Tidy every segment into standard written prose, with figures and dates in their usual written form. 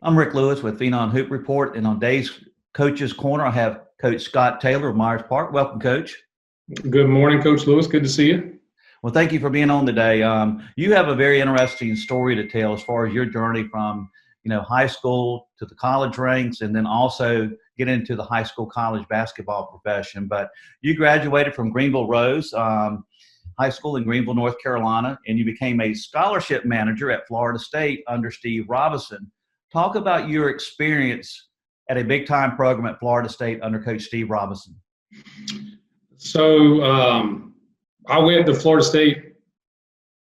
I'm Rick Lewis with Phenon Hoop Report, and on Dave's Coach's Corner, I have Coach Scott Taylor of Myers Park. Welcome, Coach. Good morning, Coach Lewis. Good to see you. Well, thank you for being on today. You have a very interesting story to tell as far as your journey from, high school to the college ranks, and then also get into the high school college basketball profession. But you graduated from Greenville Rose High School in Greenville, North Carolina, and you became a scholarship manager at Florida State under Steve Robinson. Talk about your experience at a big-time program at Florida State under Coach Steve Robinson. So I went to Florida State.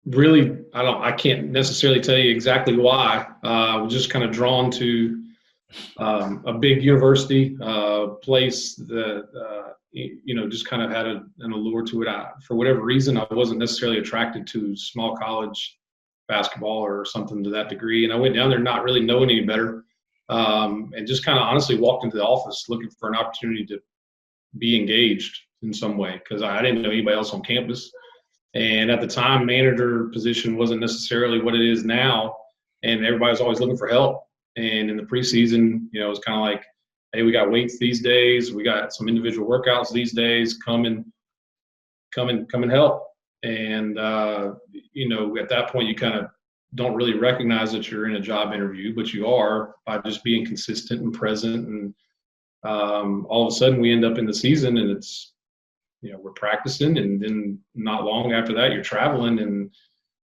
Really, I can't necessarily tell you exactly why. I was just kind of drawn to a big university place that just kind of had an allure to it. For whatever reason, I wasn't necessarily attracted to small college basketball or something to that degree. And I went down there not really knowing any better, and just kind of honestly walked into the office looking for an opportunity to be engaged in some way, because I didn't know anybody else on campus. And at the time, manager position wasn't necessarily what it is now, and everybody was always looking for help. And in the preseason, it was kind of like, hey, we got weights these days, we got some individual workouts these days, come and help. And at that point, you kind of don't really recognize that you're in a job interview, but you are, by just being consistent and present. And all of a sudden we end up in the season, and it's, we're practicing, and then not long after that you're traveling. And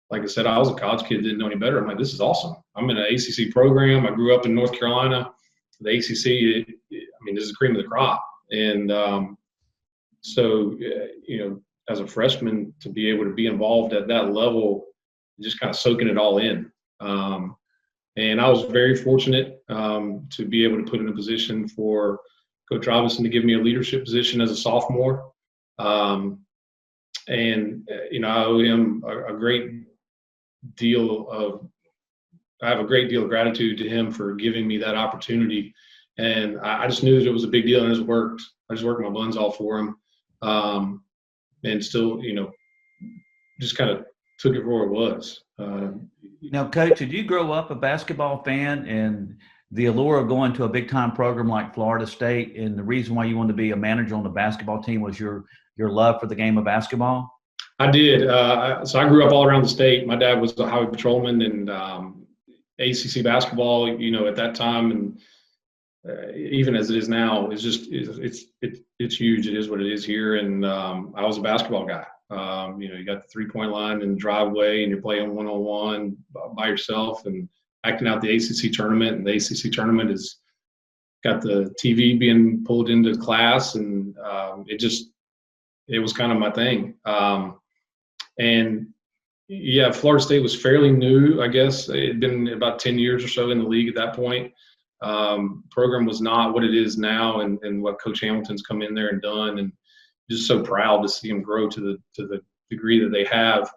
like I said, I was a college kid, didn't know any better. I'm like, this is awesome. I'm in an ACC program. I grew up in North Carolina. The ACC, this is cream of the crop. And so as a freshman, to be able to be involved at that level, just kind of soaking it all in. And I was very fortunate to be able to put in a position for Coach Robinson to give me a leadership position as a sophomore. I owe him a great deal of gratitude to him for giving me that opportunity. And I just knew that it was a big deal, and it just worked. I just worked my buns off for him. And still, just kind of took it for what it was. Now, Coach, did you grow up a basketball fan, and the allure of going to a big-time program like Florida State, and the reason why you wanted to be a manager on the basketball team was your love for the game of basketball? I did. So I grew up all around the state. My dad was a highway patrolman, and ACC basketball, at that time, and even as it is now, it's huge. It is what it is here. And I was a basketball guy. You got the 3-point line in the driveway, and you're playing one-on-one by yourself and acting out the ACC tournament. And the ACC tournament has got the TV being pulled into class, and it was kind of my thing. Florida State was fairly new, I guess. It had been about 10 years or so in the league at that point. Program was not what it is now, and what Coach Hamilton's come in there and done, and just so proud to see him grow to the degree that they have.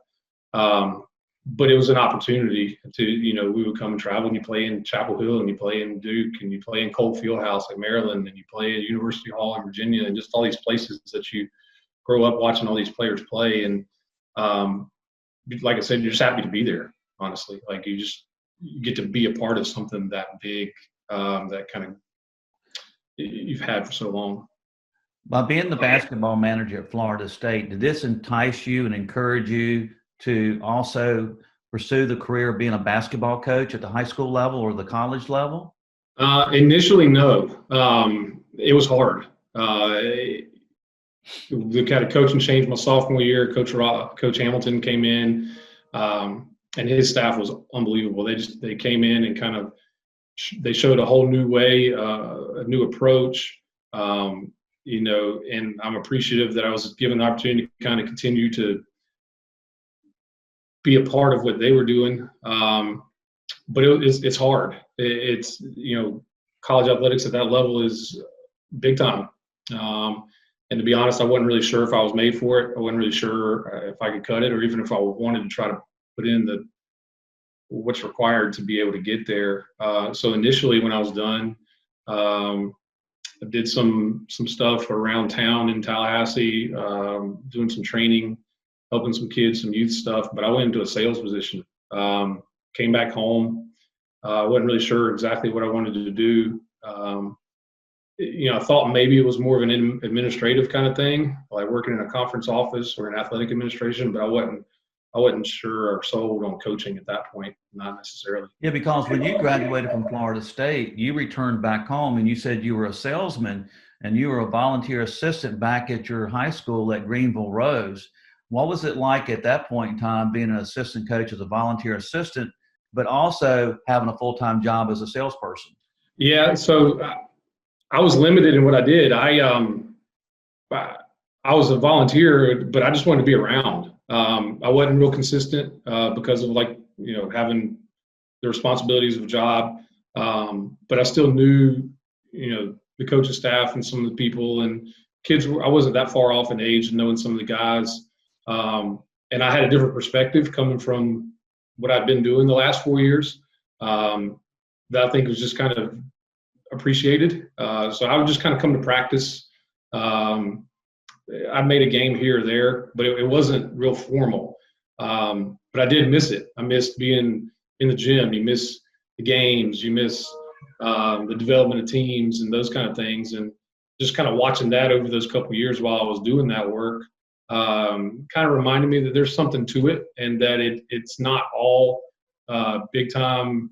But it was an opportunity to, we would come and travel, and you play in Chapel Hill, and you play in Duke, and you play in Colt Fieldhouse at Maryland, and you play at University Hall in Virginia, and just all these places that you grow up watching all these players play. And like I said, you're just happy to be there, honestly. Like, you get to be a part of something that big, that kind of you've had for so long. By being the basketball manager at Florida State, did this entice you and encourage you to also pursue the career of being a basketball coach at the high school level or the college level? Initially, no. It was hard. The kind of coaching changed my sophomore year. Coach Hamilton came in, and his staff was unbelievable. They came in and kind of they showed a whole new way, a new approach. And I'm appreciative that I was given the opportunity to kind of continue to be a part of what they were doing. But it's hard. It's college athletics at that level is big time. And to be honest, I wasn't really sure if I was made for it. I wasn't really sure if I could cut it, or even if I wanted to try to put in what's required to be able to get there. So initially, when I was done, I did some stuff around town in Tallahassee, doing some training, helping some kids, some youth stuff. But I went into a sales position. Came back home, I wasn't really sure exactly what I wanted to do. I thought maybe it was more of an administrative kind of thing, like working in a conference office or in athletic administration, but I wasn't sure or sold on coaching at that point, not necessarily. Yeah, because when you graduated from Florida State, you returned back home and you said you were a salesman and you were a volunteer assistant back at your high school at Greenville Rose. What was it like at that point in time being an assistant coach as a volunteer assistant, but also having a full-time job as a salesperson? Yeah, so I was limited in what I did. I was a volunteer, but I just wanted to be around. I wasn't real consistent because of having the responsibilities of a job. But I still knew, the coaching staff and some of the people and kids. I wasn't that far off in age, knowing some of the guys. And I had a different perspective coming from what I've been doing the last 4 years. That I think was just kind of appreciated. So I would just kind of come to practice. I made a game here or there, but it wasn't real formal. But I did miss it. I missed being in the gym. You miss the games. You miss the development of teams and those kind of things. And just kind of watching that over those couple of years while I was doing that work kind of reminded me that there's something to it and that it's not all big time,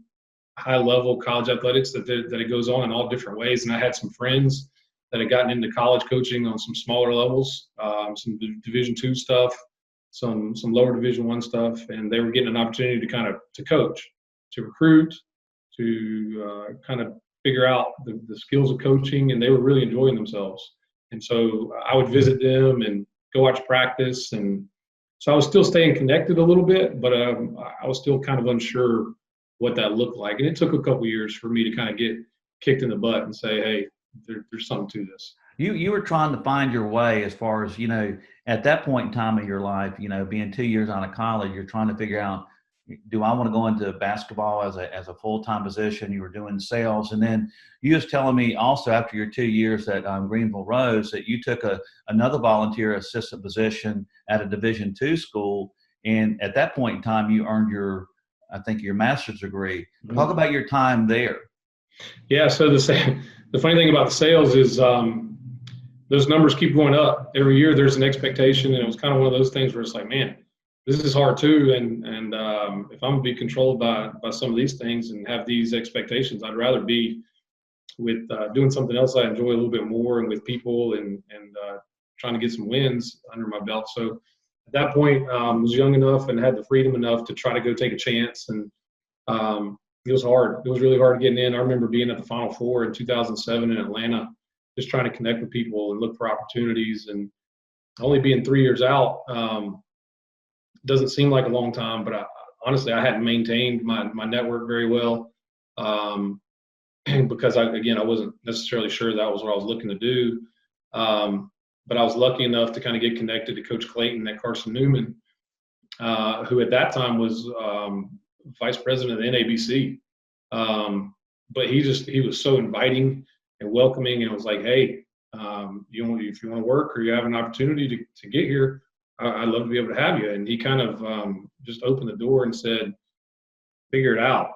high level college athletics, that it goes on in all different ways. And I had some friends that had gotten into college coaching on some smaller levels, some Division II stuff, some lower Division I stuff, and they were getting an opportunity to coach, to recruit, to kind of figure out the skills of coaching, and they were really enjoying themselves. And so I would visit them and go watch practice, and so I was still staying connected a little bit, but I was still kind of unsure what that looked like. And it took a couple years for me to kind of get kicked in the butt and say, hey, there's something to this. You were trying to find your way as far as, at that point in time of your life, being 2 years out of college, you're trying to figure out, do I want to go into basketball as a full-time position? You were doing sales. And then you was telling me also after your 2 years at Greenville Rose that you took another volunteer assistant position at a Division II school. And at that point in time, you earned your master's degree. Mm-hmm. Talk about your time there. Yeah. So the funny thing about the sales is those numbers keep going up every year. There's an expectation, and it was kind of one of those things where it's like, man, this is hard too. And if I'm gonna be controlled by some of these things and have these expectations, I'd rather be with doing something else I enjoy a little bit more and with people and trying to get some wins under my belt. So at that point, was young enough and had the freedom enough to try to go take a chance. And it was hard. It was really hard getting in. I remember being at the Final Four in 2007 in Atlanta, just trying to connect with people and look for opportunities. And only being 3 years out doesn't seem like a long time, but honestly, I hadn't maintained my network very well because I wasn't necessarily sure that was what I was looking to do. But I was lucky enough to kind of get connected to Coach Clayton at Carson Newman, who at that time was vice president of the NABC. But he was so inviting and welcoming, and was like, hey, if you want to work or you have an opportunity to get here, I'd love to be able to have you. And he kind of just opened the door and said, figure it out.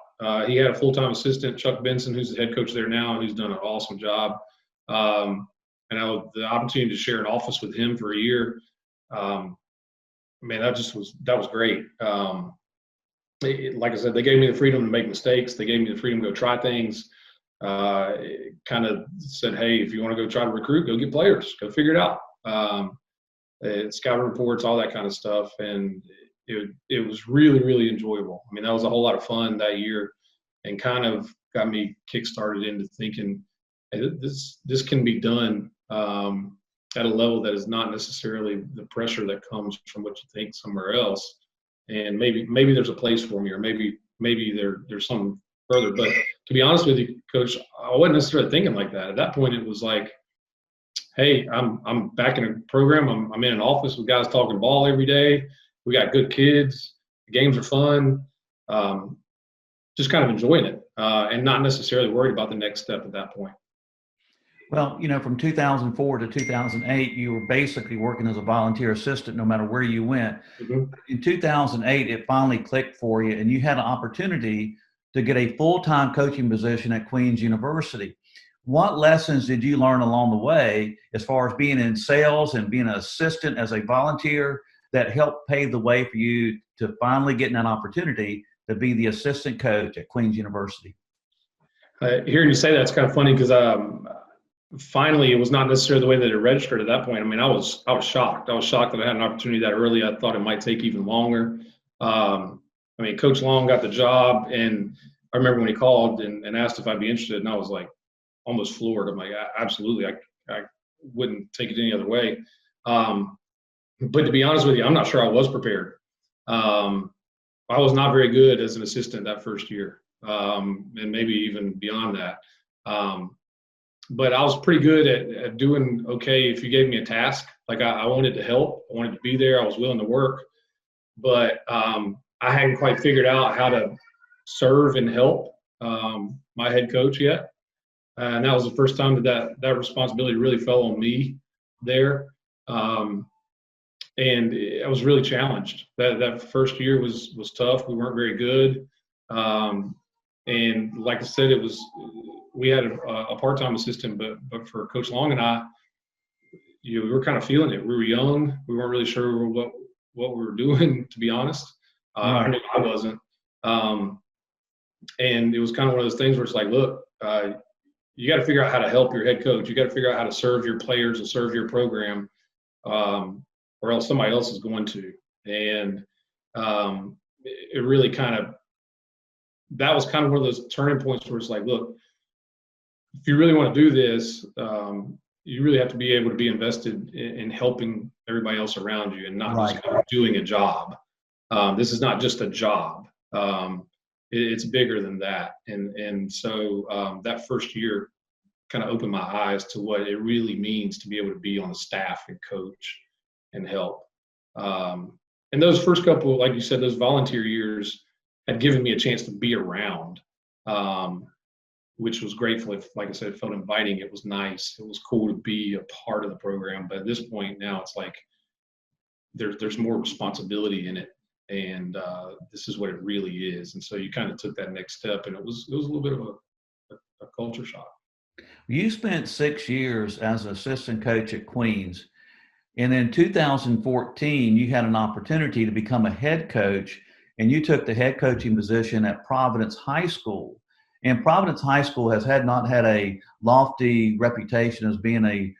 He had a full-time assistant, Chuck Benson, who's the head coach there now, and who's done an awesome job. And I had the opportunity to share an office with him for a year. Man, that was great. Like I said, they gave me the freedom to make mistakes. They gave me the freedom to go try things. Kind of said, hey, if you want to go try to recruit, go get players, go figure it out. Scouting reports, all that kind of stuff. And it was really, really enjoyable. I mean, that was a whole lot of fun that year, and kind of got me kickstarted into thinking, hey, this can be done at a level that is not necessarily the pressure that comes from what you think somewhere else. And maybe there's a place for me, or maybe there's something further. But to be honest with you, Coach, I wasn't necessarily thinking like that. At that point, it was like, hey, I'm back in a program. I'm in an office with guys talking ball every day. We got good kids. The games are fun. Just kind of enjoying it and not necessarily worried about the next step at that point. Well, from 2004 to 2008, you were basically working as a volunteer assistant no matter where you went. Mm-hmm. In 2008, it finally clicked for you, and you had an opportunity to get a full-time coaching position at Queen's University. What lessons did you learn along the way as far as being in sales and being an assistant as a volunteer that helped pave the way for you to finally get an opportunity to be the assistant coach at Queen's University? Hearing you say that, it's kind of funny because finally it was not necessarily the way that it registered at that point. I mean, I was shocked. I was shocked that I had an opportunity that early. I thought it might take even longer. I mean, Coach Long got the job, and I remember when he called and asked if I'd be interested, and I was like almost floored. I'm like, absolutely, I wouldn't take it any other way. But to be honest with you, I'm not sure I was prepared. I was not very good as an assistant that first year, and maybe even beyond that. But I was pretty good at doing okay if you gave me a task. Like I wanted to help, I wanted to be there, I was willing to work, but I hadn't quite figured out how to serve and help my head coach yet. And that was the first time that responsibility really fell on me there. And I was really challenged. That first year was tough. We weren't very good. And like I said, we had a part-time assistant, but for Coach Long and I, we were kind of feeling it. We were young. We weren't really sure what we were doing, to be honest. I knew I wasn't. And it was kind of one of those things where it's like, look, you got to figure out how to help your head coach. You got to figure out how to serve your players and serve your program, or else somebody else is going to. And it really that was kind of one of those turning points where it's like, look, if you really want to do this, you really have to be able to be invested in helping everybody else around you and not just kind of doing a job. This is not just a job. It's bigger than that. And so that first year kind of opened my eyes to what it really means to be able to be on the staff and coach and help. And those first couple, like you said, those volunteer years had given me a chance to be around, which was grateful. Like I said, it felt inviting. It was nice. It was cool to be a part of the program. But at this point now, it's like there's more responsibility in it, and this is what it really is. And so you kind of took that next step, and it was a little bit of a culture shock. You spent 6 years as an assistant coach at Queens, and in 2014, you had an opportunity to become a head coach, and you took the head coaching position at Providence High School. And Providence High School has not had a lofty reputation as being a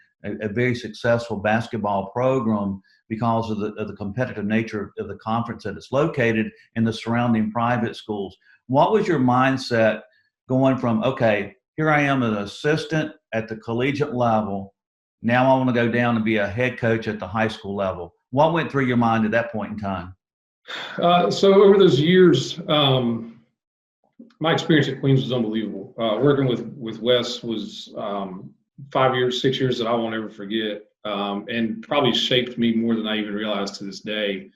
very successful basketball program because of the competitive nature of the conference that it's located and the surrounding private schools. What was your mindset going from, okay, here I am an assistant at the collegiate level, now I want to go down and be a head coach at the high school level? What went through your mind at that point in time? So over those years, my experience at Queens was unbelievable. Working with Wes was 5 years, 6 years that I won't ever forget, and probably shaped me more than I even realized to this day.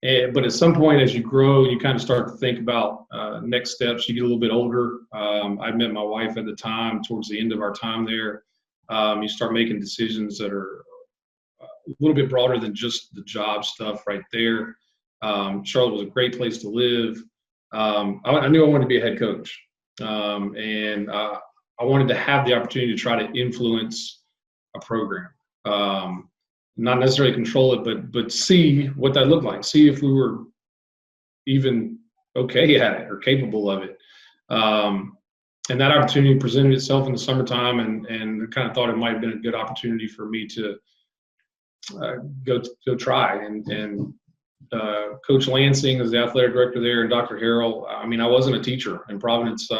But at some point, as you grow, you kind of start to think about next steps. You get a little bit older. I met my wife at the time, towards the end of our time there. You start making decisions that are a little bit broader than just the job stuff right there. Charlotte was a great place to live. I knew I wanted to be a head coach, and I wanted to have the opportunity to try to influence a program, not necessarily control it, but see what that looked like, see if we were even okay at it or capable of it. And that opportunity presented itself in the summertime, and kind of thought it might have been a good opportunity for me to go try. And Coach Lansing is the athletic director there, and Dr. Harrell. I mean, I wasn't a teacher, and Providence,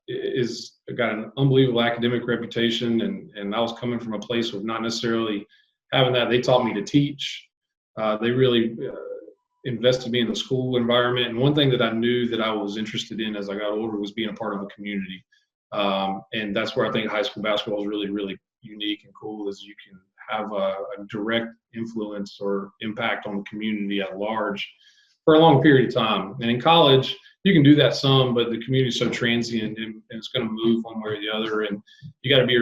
is got an unbelievable academic reputation, and I was coming from a place of not necessarily having that. They taught me to teach. They really invested me in the school environment. And one thing that I knew that I was interested in as I got older was being a part of a community. And that's where I think high school basketball is really, really unique and cool, is you can have a direct influence or impact on the community at large for a long period of time. And in college, you can do that some, but the community is so transient, and it's going to move one way or the other. And you got to be,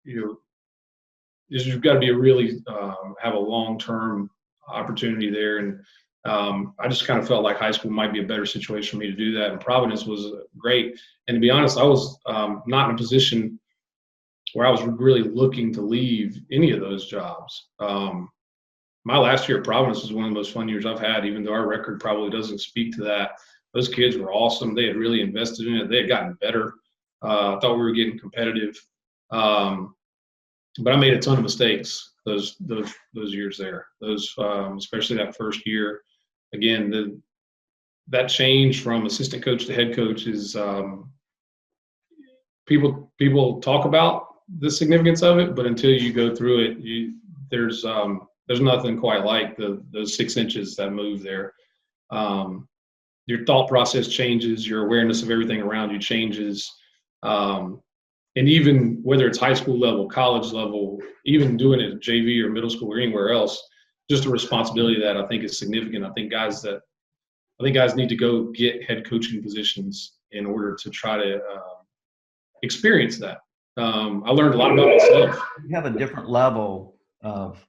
you've got to be really have a long-term opportunity there. And I just kind of felt like high school might be a better situation for me to do that, and Providence was great. And to be honest, I was not in a position where I was really looking to leave any of those jobs. My last year at Providence was one of the most fun years I've had, even though our record probably doesn't speak to that. Those kids were awesome. They had really invested in it. They had gotten better. I thought we were getting competitive, but I made a ton of mistakes those years there. Especially that first year. Again, that change from assistant coach to head coach is people talk about the significance of it, but until you go through it, there's nothing quite like those 6 inches that move there. Your thought process changes, your awareness of everything around you changes. And even whether it's high school level, college level, even doing it at JV or middle school or anywhere else, just a responsibility that I think is significant. I think guys need to go get head coaching positions in order to try to experience that. I learned a lot about myself. You have a different level of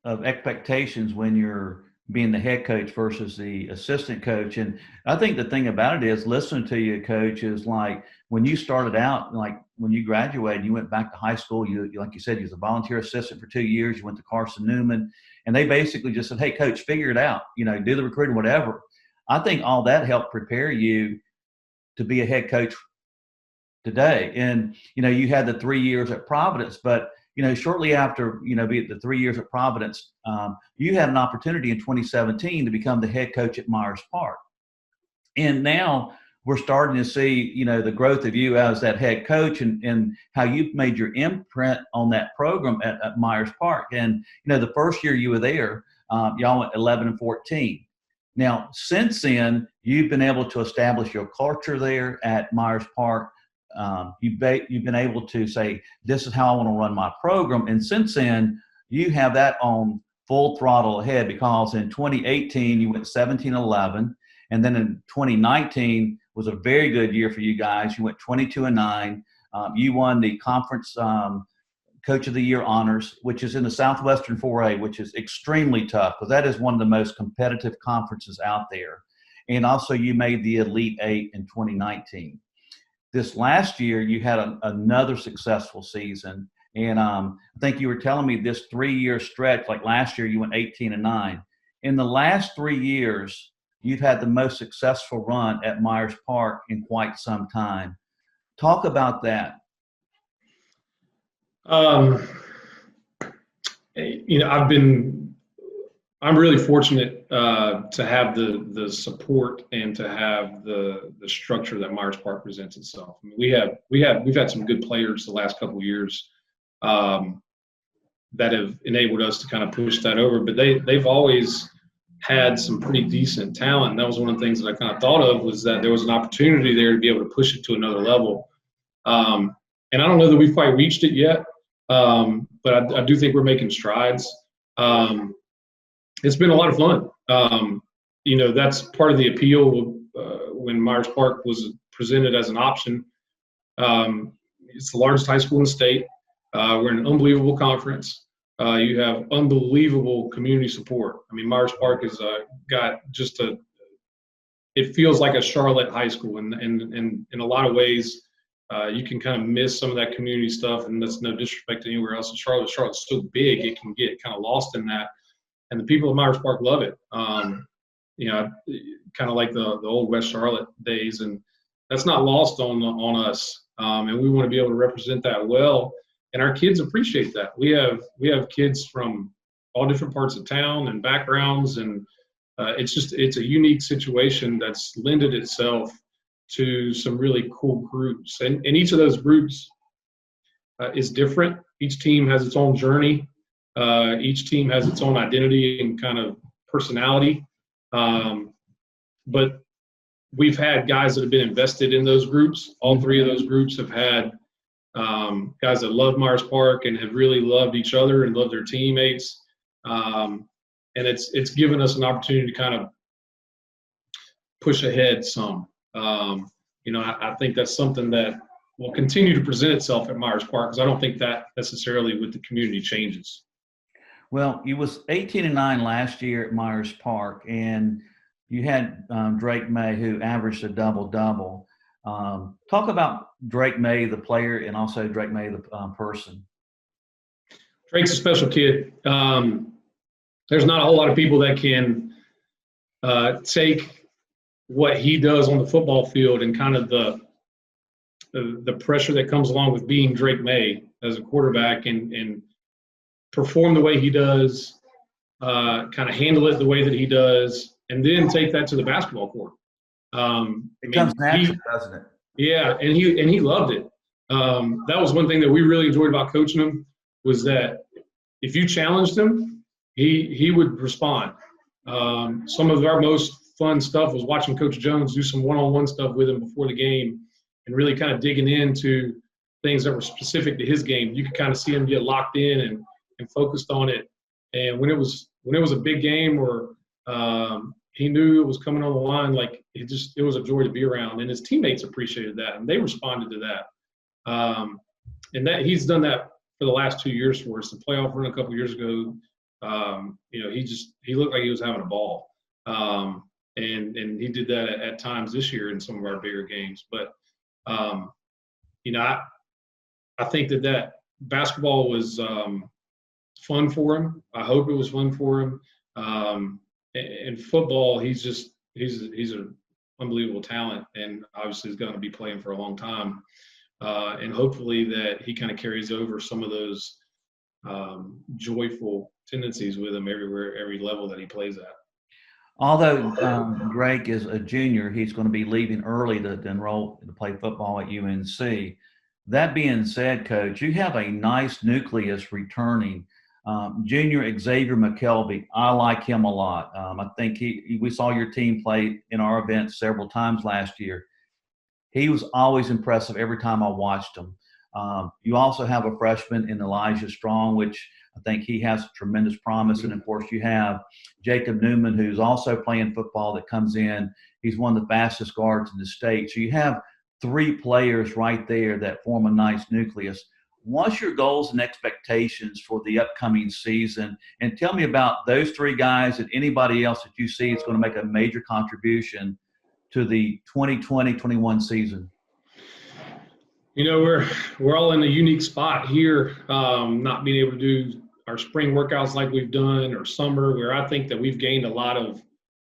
expectations when you're being the head coach versus the assistant coach. And I think the thing about it is, listening to you, coach, is like when you started out, like when you graduated, you went back to high school, you like you said, you was a volunteer assistant for 2 years, you went to Carson Newman, and they basically just said, hey, coach, figure it out, do the recruiting, whatever. I think all that helped prepare you to be a head coach today. And, you had the 3 years at Providence, but shortly after, the 3 years at Providence, you had an opportunity in 2017 to become the head coach at Myers Park. And now we're starting to see, the growth of you as that head coach and how you've made your imprint on that program at Myers Park. And, the first year you were there, y'all went 11-14. Now, since then, you've been able to establish your culture there at Myers Park. You've been able to say, this is how I want to run my program. And since then, you have that on full throttle ahead, because in 2018, you went 17-11. And then in 2019 was a very good year for you guys. You went 22-9. You won the conference Coach of the Year honors, which is in the Southwestern 4A, which is extremely tough because that is one of the most competitive conferences out there. And also you made the Elite Eight in 2019. This last year, you had another successful season. And I think you were telling me this 3-year stretch, like last year, you went 18-9. In the last 3 years, you've had the most successful run at Myers Park in quite some time. Talk about that. I'm really fortunate to have the support and to have the structure that Myers Park presents itself. I mean, we've had some good players the last couple of years that have enabled us to kind of push that over, but they've always had some pretty decent talent. And that was one of the things that I kind of thought of, was that there was an opportunity there to be able to push it to another level. And I don't know that we've quite reached it yet, but I do think we're making strides. It's been a lot of fun. That's part of the appeal when Myers Park was presented as an option. It's the largest high school in the state. We're in an unbelievable conference. You have unbelievable community support. I mean, Myers Park has got just it feels like a Charlotte high school, and in a lot of ways, you can kind of miss some of that community stuff, and that's no disrespect to anywhere else in Charlotte. Charlotte's so big, it can get kind of lost in that. And the people of Myers Park love it. Kind of like the old West Charlotte days, and that's not lost on us. And we want to be able to represent that well, and our kids appreciate that. We have kids from all different parts of town and backgrounds, and it's a unique situation that's lended itself to some really cool groups, and each of those groups is different. Each team has its own journey. Each team has its own identity and kind of personality. But we've had guys that have been invested in those groups. All three of those groups have had guys that love Myers Park and have really loved each other and loved their teammates. And it's given us an opportunity to kind of push ahead some. I think that's something that will continue to present itself at Myers Park, because I don't think that necessarily with the community changes. Well, you was 18-9 last year at Myers Park, and you had Drake Maye, who averaged a double-double. Talk about Drake Maye, the player, and also Drake Maye, the person. Drake's a special kid. There's not a whole lot of people that can take what he does on the football field and kind of the pressure that comes along with being Drake Maye as a quarterback and perform the way he does, kind of handle it the way that he does, and then take that to the basketball court. It comes natural, doesn't it? Yeah, and he loved it. That was one thing that we really enjoyed about coaching him, was that if you challenged him, he would respond. Some of our most fun stuff was watching Coach Jones do some one-on-one stuff with him before the game and really kind of digging into things that were specific to his game. You could kind of see him get locked in and focused on it. And when it was a big game or he knew it was coming on the line, like it was a joy to be around. And his teammates appreciated that, and they responded to that. And that he's done that for the last 2 years for us. The playoff run a couple years ago, he looked like he was having a ball. And he did that at times this year in some of our bigger games. But I think that basketball was fun for him. I hope it was fun for him. And football, he's an unbelievable talent, and obviously is going to be playing for a long time. And hopefully that he kind of carries over some of those joyful tendencies with him every level that he plays at. Although Drake is a junior, he's going to be leaving early to enroll to play football at UNC. That being said, Coach, you have a nice nucleus returning. Junior Xavier McKelvey, I like him a lot. I think we saw your team play in our event several times last year. He was always impressive every time I watched him. You also have a freshman in Elijah Strong, which I think he has tremendous promise. And, of course, you have Jacob Newman, who's also playing football that comes in. He's one of the fastest guards in the state. So you have 3 players right there that form a nice nucleus. What's your goals and expectations for the upcoming season? And tell me about those 3 guys and anybody else that you see is going to make a major contribution to the 2020-21 season. We're all in a unique spot here, not being able to do our spring workouts like we've done, or summer, where I think that we've gained a lot of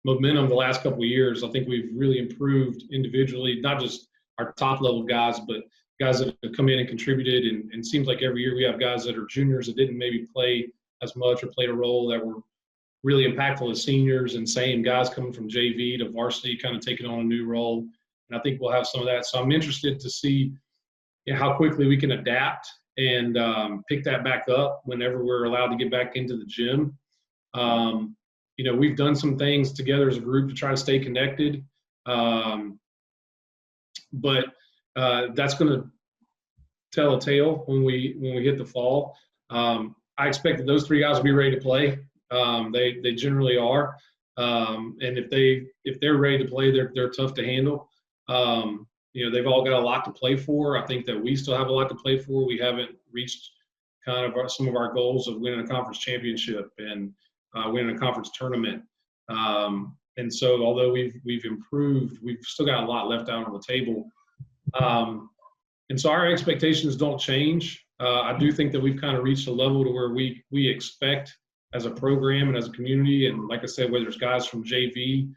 momentum the last couple of years. I think we've really improved individually, not just our top level guys, but guys that have come in and contributed. And seems like every year we have guys that are juniors that didn't maybe play as much or played a role that were really impactful as seniors, and same guys coming from JV to varsity, kind of taking on a new role. And I think we'll have some of that. So I'm interested to see how quickly we can adapt and pick that back up whenever we're allowed to get back into the gym. We've done some things together as a group to try to stay connected. But that's going to tell a tale when we hit the fall. I expect that those 3 guys will be ready to play. They generally are. And if they're ready to play, they're tough to handle. They've all got a lot to play for. I think that we still have a lot to play for. We haven't reached kind of some of our goals of winning a conference championship and winning a conference tournament. And so although we've improved, we've still got a lot left out on the table. And so our expectations don't change. I do think that we've kind of reached a level to where we expect as a program and as a community, and like I said, whether it's guys from JV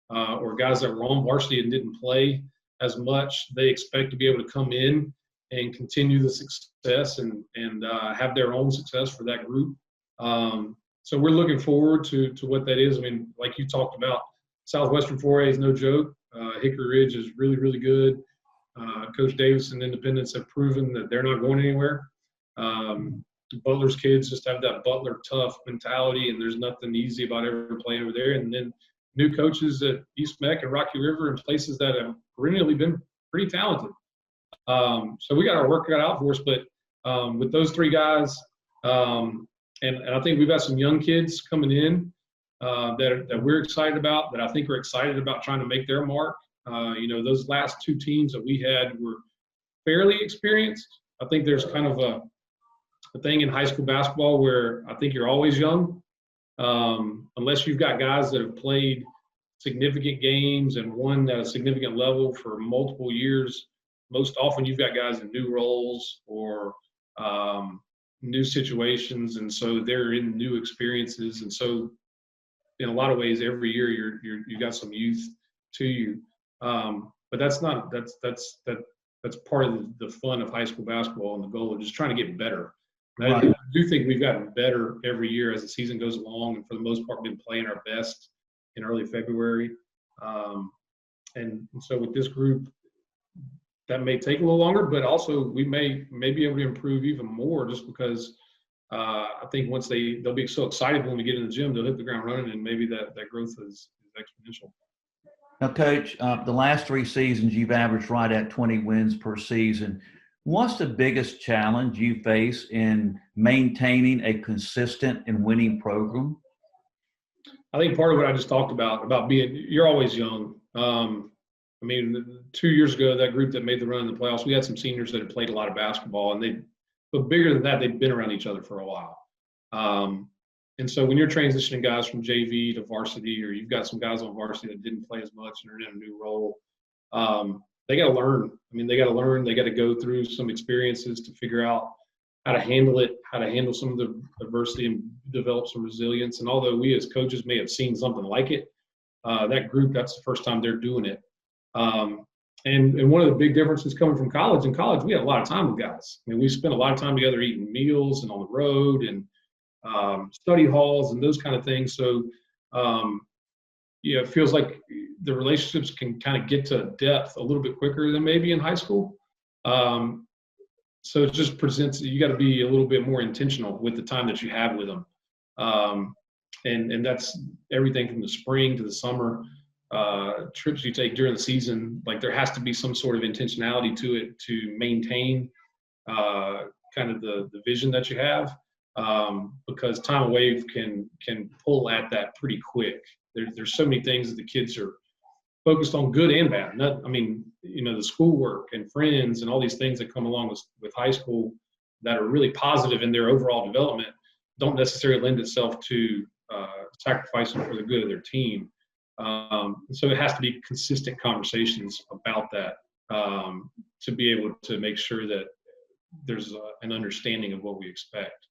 or guys that were on varsity and didn't play as much, they expect to be able to come in and continue the success and have their own success for that group. So we're looking forward to what that is. I mean, like you talked about, Southwestern 4A is no joke. Hickory Ridge is really, really good. Coach Davis and Independence have proven that they're not going anywhere. Butler's kids just have that Butler tough mentality, and there's nothing easy about ever playing over there. And then new coaches at East Meck and Rocky River and places that have perennially been pretty talented. So we got our work cut out for us, but with those 3 guys, and I think we've got some young kids coming in that we're excited about, that I think are excited about trying to make their mark. Those last 2 teams that we had were fairly experienced. I think there's kind of a thing in high school basketball where I think you're always young, unless you've got guys that have played significant games and won at a significant level for multiple years. Most often you've got guys in new roles or new situations, and so they're in new experiences. And so in a lot of ways, every year you got some youth to you. But that's part of the fun of high school basketball and the goal of just trying to get better. And Right. I do think we've gotten better every year as the season goes along, and for the most part, been playing our best in early February. And so with this group, that may take a little longer, but also we may be able to improve even more, just because I think once they'll be so excited when we get in the gym, they'll hit the ground running, and maybe that growth is exponential. Now, Coach, the last 3 seasons you've averaged right at 20 wins per season. What's the biggest challenge you face in maintaining a consistent and winning program? I think part of what I just talked about you're always young. I mean, 2 years ago, that group that made the run in the playoffs, we had some seniors that had played a lot of basketball, but bigger than that, they'd been around each other for a while. And so when you're transitioning guys from JV to varsity, or you've got some guys on varsity that didn't play as much and are in a new role, they got to learn. I mean, they got to learn. They got to go through some experiences to figure out how to handle it, how to handle some of the adversity and develop some resilience. And although we as coaches may have seen something like it, that group, that's the first time they're doing it. And one of the big differences coming from college, in college, we had a lot of time with guys. I mean, we spent a lot of time together eating meals and on the road and study halls and those kind of things. So, it feels like the relationships can kind of get to depth a little bit quicker than maybe in high school. So it just presents, you got to be a little bit more intentional with the time that you have with them. And that's everything from the spring to the summer. Trips you take during the season, like there has to be some sort of intentionality to it to maintain kind of the vision that you have, because time away can pull at that pretty quick. There's so many things that the kids are focused on, good and bad. The schoolwork and friends and all these things that come along with high school that are really positive in their overall development don't necessarily lend itself to sacrificing for the good of their team. So it has to be consistent conversations about that to be able to make sure that there's an understanding of what we expect.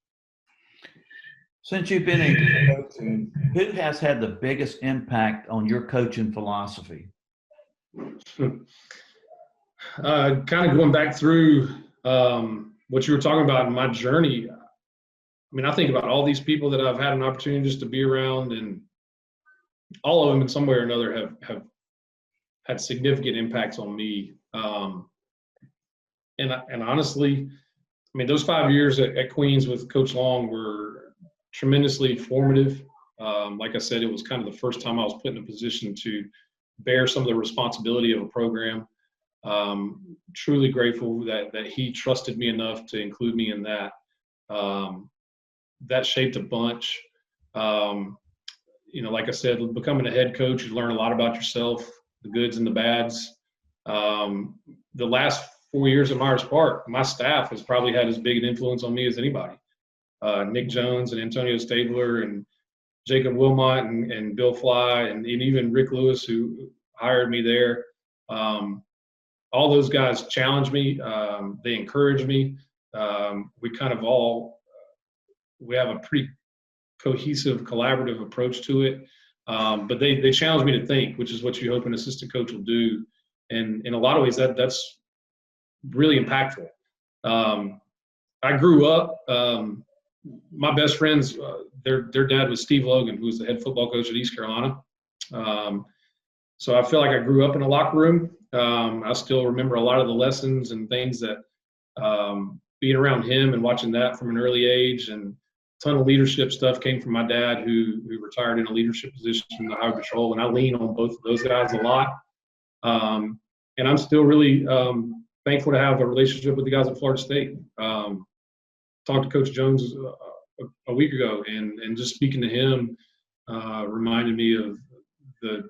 Since you've been in coaching, who has had the biggest impact on your coaching philosophy? Kind of going back through what you were talking about in my journey. I mean, I think about all these people that I've had an opportunity just to be around, and all of them in some way or another have had significant impacts on me. And honestly, I mean, those 5 years at Queens with Coach Long were tremendously formative. Like I said, it was kind of the first time I was put in a position to bear some of the responsibility of a program. Truly grateful that he trusted me enough to include me in that. That shaped a bunch. Like I said, becoming a head coach, you learn a lot about yourself, the goods and the bads. The last 4 years at Myers Park, my staff has probably had as big an influence on me as anybody. Nick Jones and Antonio Stabler and Jacob Wilmot and Bill Fly and even Rick Lewis, who hired me there. All those guys challenged me. They encouraged me. We have a pretty cohesive, collaborative approach to it. But they challenged me to think, which is what you hope an assistant coach will do. And in a lot of ways, that's really impactful. I grew up, my best friends, their dad was Steve Logan, who was the head football coach at East Carolina. So I feel like I grew up in a locker room. I still remember a lot of the lessons and things that being around him and watching that from an early age, and a ton of leadership stuff came from my dad, who retired in a leadership position in the Highway Patrol, and I lean on both of those guys a lot. And I'm still really thankful to have a relationship with the guys at Florida State. Talked to Coach Jones a week ago, and just speaking to him reminded me of the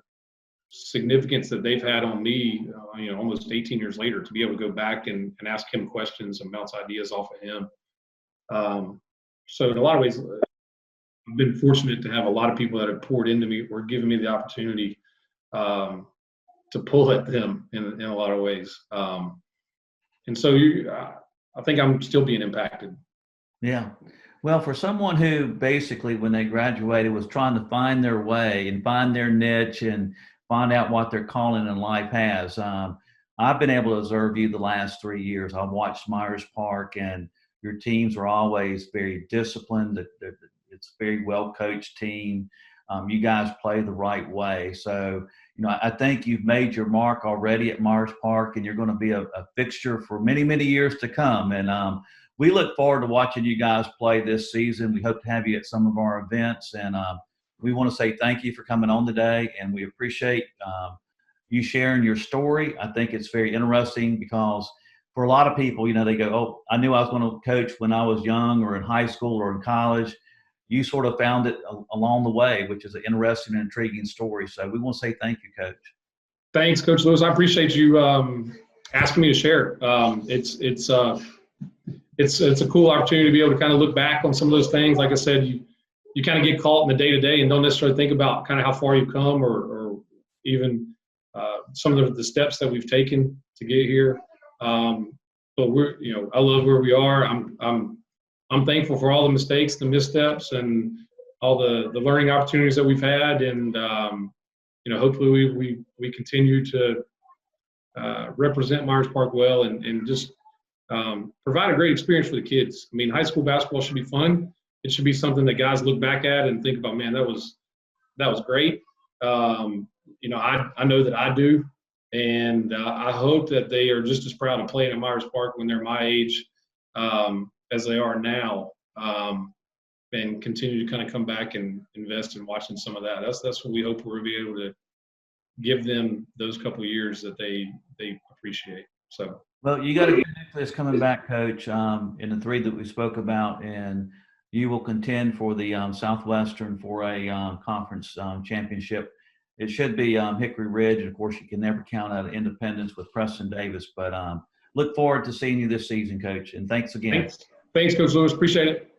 significance that they've had on me, almost 18 years later, to be able to go back and ask him questions and bounce ideas off of him. So in a lot of ways, I've been fortunate to have a lot of people that have poured into me or given me the opportunity to pull at them in a lot of ways. And so I think I'm still being impacted. Yeah. Well, for someone who basically, when they graduated, was trying to find their way and find their niche and find out what their calling in life has, I've been able to observe you the last 3 years. I've watched Myers Park, and your teams are always very disciplined. It's a very well coached team. You guys play the right way. So, I think you've made your mark already at Myers Park, and you're going to be a fixture for many, many years to come. And we look forward to watching you guys play this season. We hope to have you at some of our events. And we want to say thank you for coming on today. And we appreciate you sharing your story. I think it's very interesting because for a lot of people, they go, oh, I knew I was going to coach when I was young or in high school or in college. You sort of found it along the way, which is an interesting and intriguing story. So we want to say thank you, Coach. Thanks, Coach Lewis. I appreciate you asking me to share. It's a cool opportunity to be able to kind of look back on some of those things. Like I said, you kind of get caught in the day-to-day and don't necessarily think about kind of how far you've come or even some of the steps that we've taken to get here. But I love where we are. I'm thankful for all the mistakes, the missteps, and all the learning opportunities that we've had. And hopefully we continue to represent Myers Park well and just provide a great experience for the kids. I mean, high school basketball should be fun. It should be something that guys look back at and think about, man, that was great. I know that I do, and I hope that they are just as proud of playing at Myers Park when they're my age as they are now, and continue to kind of come back and invest in watching some of that. That's what we hope we'll be able to give them those couple of years that they appreciate. So. Well, you got a good nucleus coming back, Coach, in the three that we spoke about, and you will contend for the Southwestern for a conference championship. It should be Hickory Ridge, and of course, you can never count out Independence with Preston Davis. But look forward to seeing you this season, Coach, and thanks again. Thanks, Coach Lewis. Appreciate it.